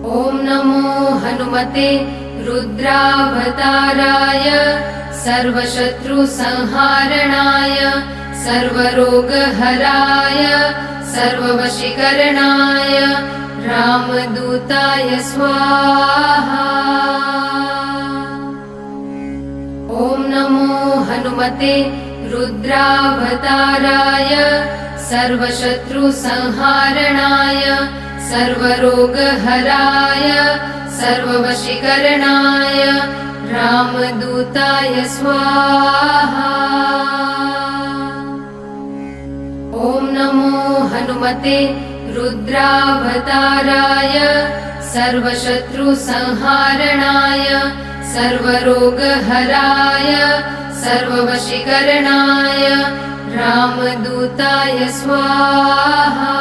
ॐ नमो हनुमते रुद्रावताराय सर्वशत्रुसंहारणाय सर्वरोगहराय सर्ववशीकरणाय रामदूताय स्वाहा। ॐ नमो हनुमते रुद्रावताराय सर्वशत्रुसंहारणाय सर्वरोगहराय सर्ववशीकरणाय रामदूताय स्वाहा। ॐ नमो हनुमते रुद्रावताराय सर्वशत्रुसंहारणाय सर्वरोगहराय सर्ववशीकरणाय रामदूताय स्वाहा।